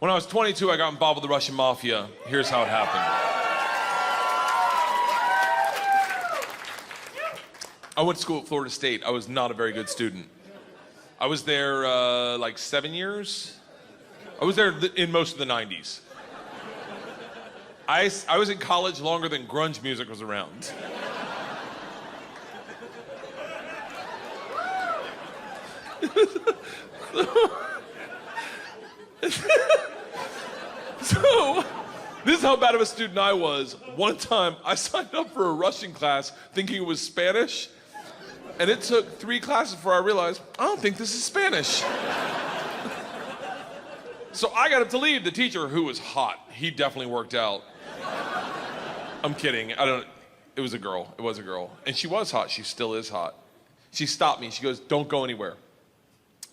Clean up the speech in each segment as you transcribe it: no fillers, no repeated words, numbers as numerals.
When I was 22, I got involved with the Russian mafia. Here's how it happened. I went to school at Florida State. I was not a very good student. I was there like 7 years. I was there in most of the 90s. I was in college longer than grunge music was around. So, this is how bad of a student I was. One time, I signed up for a Russian class thinking it was Spanish, and it took 3 classes before I realized, I don't think this is Spanish. So I got up to leave. The teacher, who was hot, he definitely worked out. I'm kidding, it was a girl, it was a girl. And she was hot, she still is hot. She stopped me, she goes, don't go anywhere.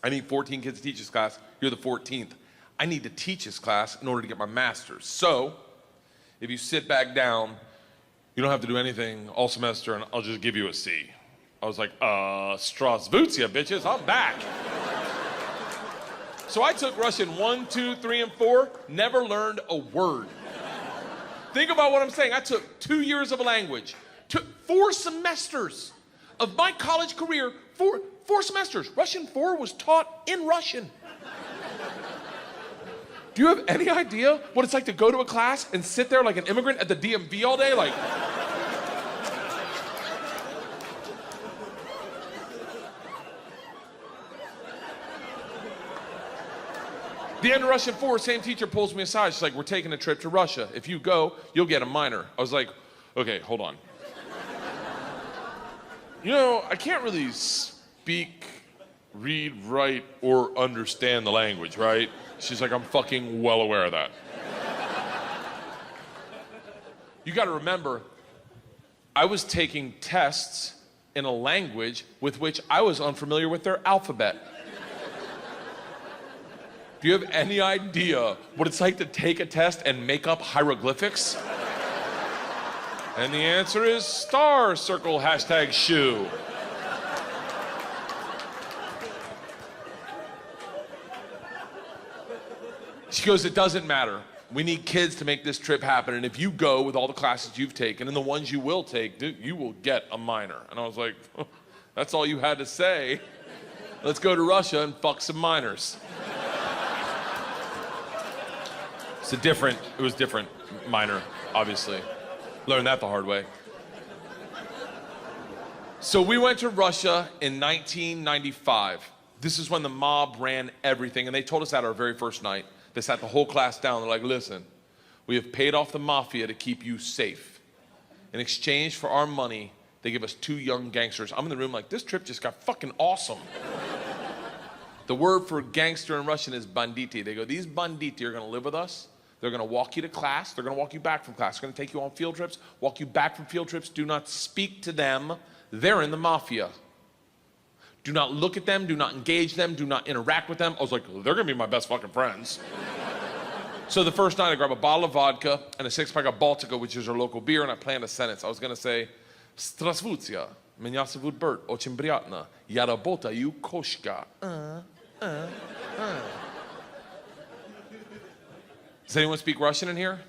I need 14 kids to teach this class, you're the 14th. I need to teach this class in order to get my master's. So, if you sit back down, you don't have to do anything all semester and I'll just give you a C. I was like, Strasvutia, bitches, I'm back. So I took Russian 1, 2, 3, and 4, never learned a word. Think about what I'm saying. I took 2 years of a language, took 4 semesters of my college career, 4 semesters. Russian 4 was taught in Russian. Do you have any idea what it's like to go to a class and sit there like an immigrant at the DMV all day? Like, the end of Russian 4, same teacher pulls me aside. She's like, we're taking a trip to Russia. If you go, you'll get a minor. I was like, okay, hold on. You know, I can't really speak, read, write, or understand the language, right? She's like, I'm fucking well aware of that. You gotta remember, I was taking tests in a language with which I was unfamiliar with their alphabet. Do you have any idea what it's like to take a test and make up hieroglyphics? And the answer is star, circle, hashtag shoe. She goes, it doesn't matter. We need kids to make this trip happen, and if you go with all the classes you've taken and the ones you will take, dude, you will get a minor. And I was like, oh, that's all you had to say. Let's go to Russia and fuck some minors. It was different minor, obviously. Learned that the hard way. So we went to Russia in 1995. This is when the mob ran everything, and they told us that our very first night. They sat the whole class down. They're like, listen, we have paid off the mafia to keep you safe. In exchange for our money, they give us 2 young gangsters. I'm in the room like, this trip just got fucking awesome. The word for gangster in Russian is banditi. They go, these banditi are gonna live with us. They're gonna walk you to class. They're gonna walk you back from class. They're gonna take you on field trips, walk you back from field trips. Do not speak to them. They're in the mafia. Do not look at them, do not engage them, do not interact with them. I was like, they're gonna be my best fucking friends. So the first night I grabbed a bottle of vodka and a 6-pack of Baltica, which is our local beer, and I planned a sentence. I was gonna say, Strasvutia, меня зовут Bert, очень приятно, я работаю кошка. Does anyone speak Russian in here?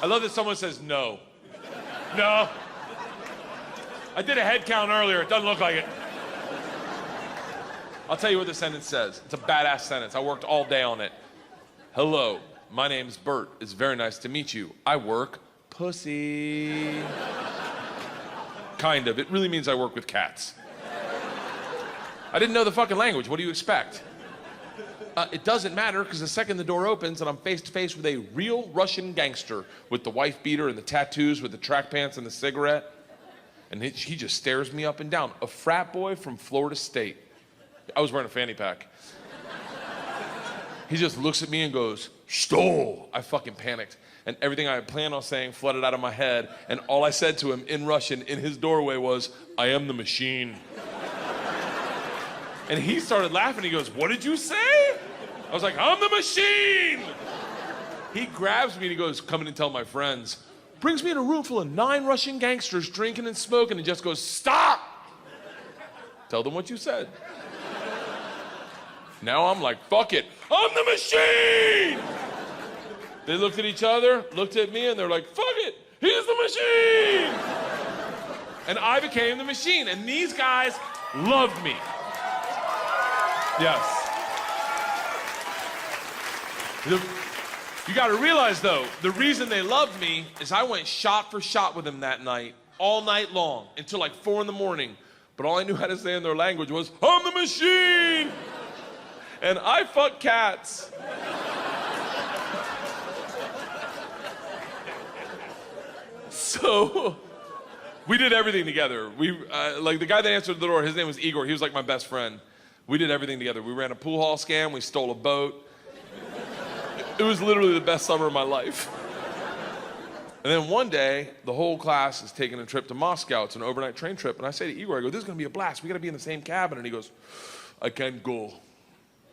I love that someone says no. No. I did a head count earlier, it doesn't look like it. I'll tell you what the sentence says. It's a badass sentence. I worked all day on it. Hello, my name's Bert. It's very nice to meet you. I work pussy. Kind of. It really means I work with cats. I didn't know the fucking language. What do you expect? It doesn't matter, because the second the door opens and I'm face to face with a real Russian gangster with the wife beater and the tattoos, with the track pants and the cigarette, and he just stares me up and down. A frat boy from Florida State. I was wearing a fanny pack. He just looks at me and goes, "Stole." I fucking panicked. And everything I had planned on saying flooded out of my head. And all I said to him in Russian in his doorway was, "I am the machine." And he started laughing. He goes, "What did you say?" I was like, "I'm the machine." He grabs me and he goes, "Come in and tell my friends." Brings me in a room full of 9 Russian gangsters drinking and smoking and just goes, "Stop! Tell them what you said." Now I'm like, fuck it, I'm the machine! They looked at each other, looked at me, and they're like, fuck it, he's the machine! And I became the machine, and these guys loved me. Yes. You gotta realize though, the reason they loved me is I went shot for shot with them that night, all night long, until like 4 in the morning. But all I knew how to say in their language was, I'm the machine! And I fuck cats. So, we did everything together. Like the guy that answered the door, his name was Igor, he was like my best friend. We did everything together. We ran a pool hall scam, we stole a boat. It was literally the best summer of my life. And then one day, the whole class is taking a trip to Moscow. It's an overnight train trip. And I say to Igor, I go, this is gonna be a blast. We gotta be in the same cabin. And he goes, I can't go.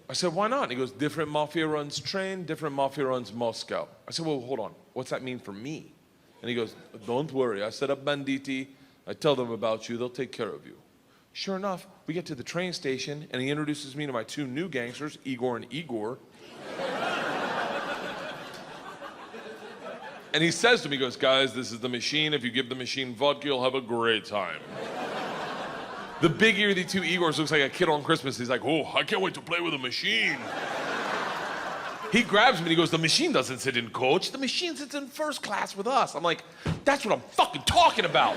I said, why not? And he goes, different mafia runs train, different mafia runs Moscow. I said, well, hold on. What's that mean for me? And he goes, don't worry. I set up banditti. I tell them about you. They'll take care of you. Sure enough, we get to the train station, and he introduces me to my 2 new gangsters, Igor and Igor. And he says to me, he goes, guys, this is the machine. If you give the machine vodka, you'll have a great time. The big ear of the 2 Igors looks like a kid on Christmas. He's like, oh, I can't wait to play with a machine. He grabs me and he goes, the machine doesn't sit in coach. The machine sits in first class with us. I'm like, that's what I'm fucking talking about.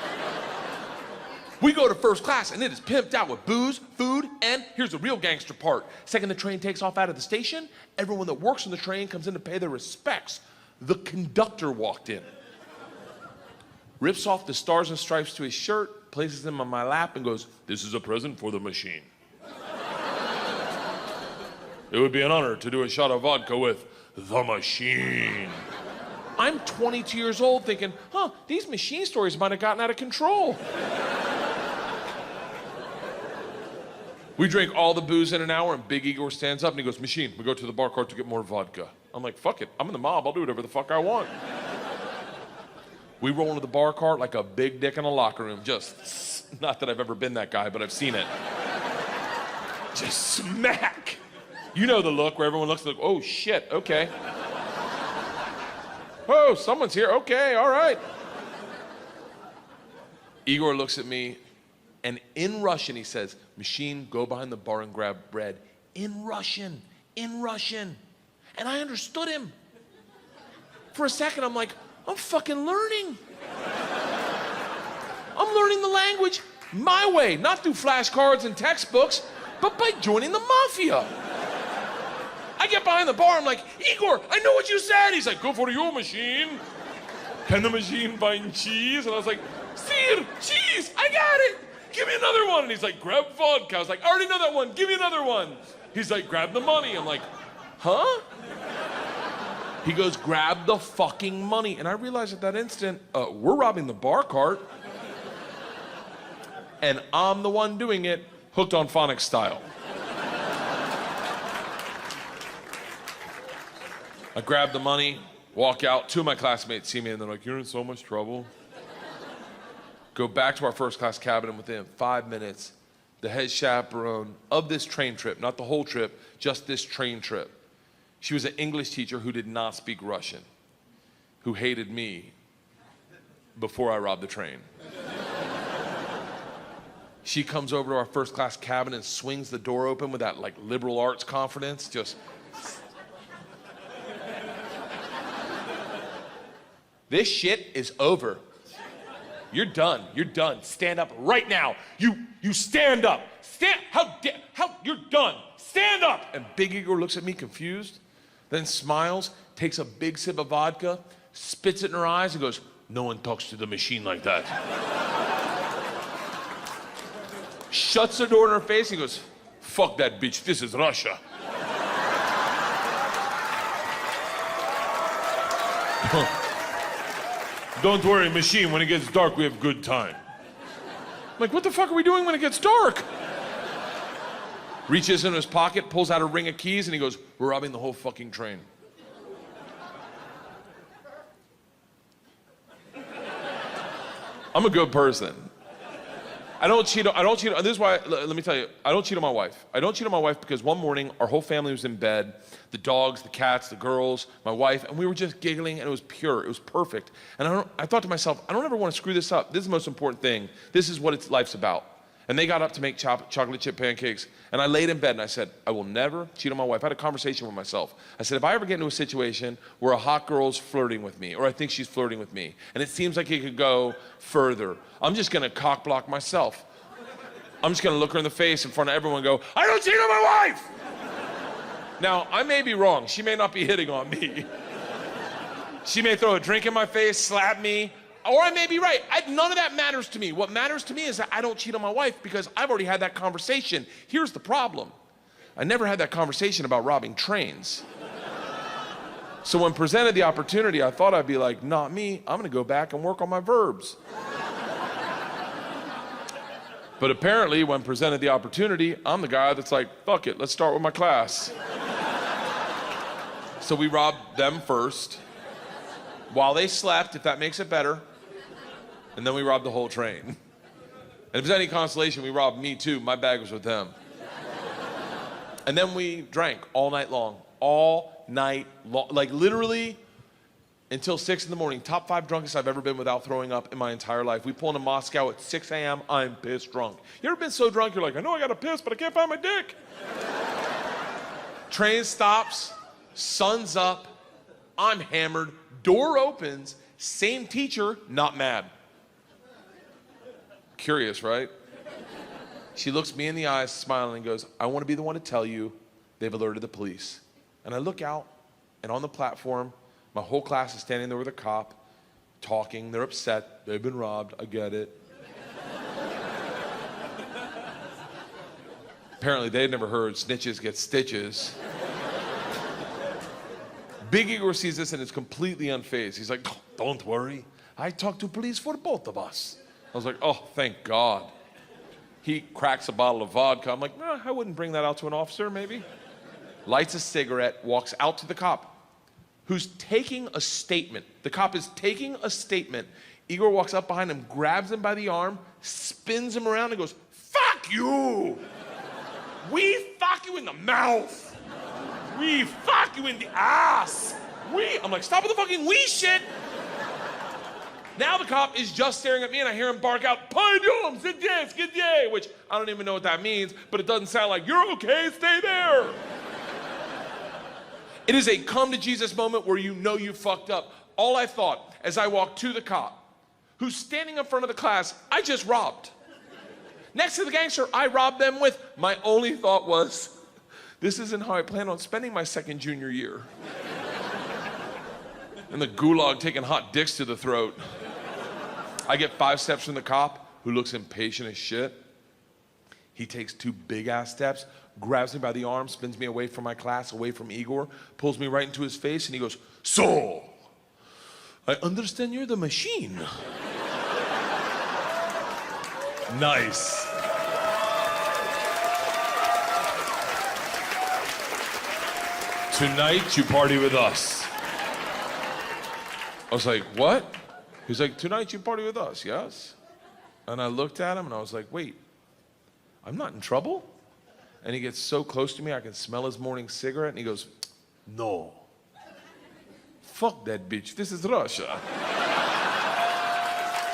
We go to first class and it is pimped out with booze, food, and here's the real gangster part. Second the train takes off out of the station, everyone that works on the train comes in to pay their respects. The conductor walked in, rips off the stars and stripes to his shirt, places them on my lap and goes, this is a present for the machine. It would be an honor to do a shot of vodka with the machine. I'm 22 years old thinking, these machine stories might have gotten out of control. We drink all the booze in an hour and Big Igor stands up and he goes, machine, we go to the bar cart to get more vodka. I'm like, fuck it, I'm in the mob, I'll do whatever the fuck I want. We roll into the bar cart like a big dick in a locker room, just, not that I've ever been that guy, but I've seen it. Just smack. You know the look where everyone looks like, oh shit, okay. Oh, someone's here, okay, all right. Igor looks at me and in Russian he says, machine, go behind the bar and grab bread. In Russian, in Russian. And I understood him. For a second, I'm like, I'm fucking learning. I'm learning the language my way, not through flashcards and textbooks, but by joining the mafia. I get behind the bar, I'm like, Igor, I know what you said. He's like, go for your machine. Can the machine find cheese? And I was like, Sir, cheese, I got it. Give me another one. And he's like, grab vodka. I was like, I already know that one, give me another one. He's like, grab the money. I'm like, huh? He goes, grab the fucking money. And I realized at that instant, we're robbing the bar cart. And I'm the one doing it, hooked on phonics style. I grab the money, walk out. 2 of my classmates see me and they're like, you're in so much trouble. Go back to our first class cabin and within 5 minutes, the head chaperone of this train trip, not the whole trip, just this train trip. She was an English teacher who did not speak Russian, who hated me before I robbed the train. She comes over to our first class cabin and swings the door open with that like liberal arts confidence, just. This shit is over. You're done, you're done. Stand up right now. You stand up. You're done. Stand up. And Big Igor looks at me confused, then smiles, takes a big sip of vodka, spits it in her eyes and goes, no one talks to the machine like that. Shuts the door in her face and goes, fuck that bitch, this is Russia. Don't worry, machine, when it gets dark, we have good time. I'm like, what the fuck are we doing when it gets dark? Reaches in his pocket, pulls out a ring of keys, and he goes, we're robbing the whole fucking train. I'm a good person. I don't cheat, this is why, let me tell you, I don't cheat on my wife. I don't cheat on my wife because one morning, our whole family was in bed, the dogs, the cats, the girls, my wife, and we were just giggling, and it was pure, it was perfect. And I thought to myself, I don't ever want to screw this up. This is the most important thing. This is what life's about. And they got up to make chocolate chip pancakes, and I laid in bed and I said, I will never cheat on my wife. I had a conversation with myself. I said, if I ever get into a situation where a hot girl's flirting with me, or I think she's flirting with me, and it seems like it could go further, I'm just gonna cock block myself. I'm just gonna look her in the face in front of everyone and go, I don't cheat on my wife! Now, I may be wrong. She may not be hitting on me. She may throw a drink in my face, slap me, or I may be right. None of that matters to me. What matters to me is that I don't cheat on my wife because I've already had that conversation. Here's the problem. I never had that conversation about robbing trains. So when presented the opportunity, I thought I'd be like, not me. I'm gonna go back and work on my verbs. But apparently, when presented the opportunity, I'm the guy that's like, fuck it, let's start with my class. So we robbed them first, while they slept, if that makes it better, and then we robbed the whole train. And if there's any consolation, we robbed me too. My bag was with them. And then we drank all night long. All night long. Like literally until 6 in the morning. Top 5 drunkest I've ever been without throwing up in my entire life. We pull into Moscow at 6 a.m. I'm pissed drunk. You ever been so drunk you're like, I know I gotta piss, but I can't find my dick. Train stops, sun's up, I'm hammered, door opens, same teacher, not mad. Curious, right? She looks me in the eyes, smiling, and goes, I want to be the one to tell you they've alerted the police. And I look out, and on the platform, my whole class is standing there with a cop, talking. They're upset. They've been robbed. I get it. Apparently, they'd never heard snitches get stitches. Big Igor sees this and is completely unfazed. He's like, oh, don't worry. I talked to police for both of us. I was like, oh, thank God. He cracks a bottle of vodka. I'm like, I wouldn't bring that out to an officer, maybe. Lights a cigarette, walks out to the cop, who's taking a statement. The cop is taking a statement. Igor walks up behind him, grabs him by the arm, spins him around and goes, fuck you! We fuck you in the mouth! We fuck you in the ass! I'm like, stop with the fucking we shit! Now the cop is just staring at me and I hear him bark out, Payum, skidye, which I don't even know what that means, but it doesn't sound like, you're okay, stay there. It is a come to Jesus moment where you know you fucked up. All I thought as I walked to the cop, who's standing in front of the class I just robbed. Next to the gangster I robbed them with, my only thought was, this isn't how I plan on spending my second junior year. In the gulag taking hot dicks to the throat. I get 5 steps from the cop, who looks impatient as shit. He takes 2 big-ass steps, grabs me by the arm, spins me away from my class, away from Igor, pulls me right into his face, and he goes, so, I understand you're the machine. Nice. Tonight, you party with us. I was like, what? He's like, tonight you party with us, yes? And I looked at him and I was like, wait, I'm not in trouble? And he gets so close to me, I can smell his morning cigarette, and he goes, no. Fuck that bitch, this is Russia.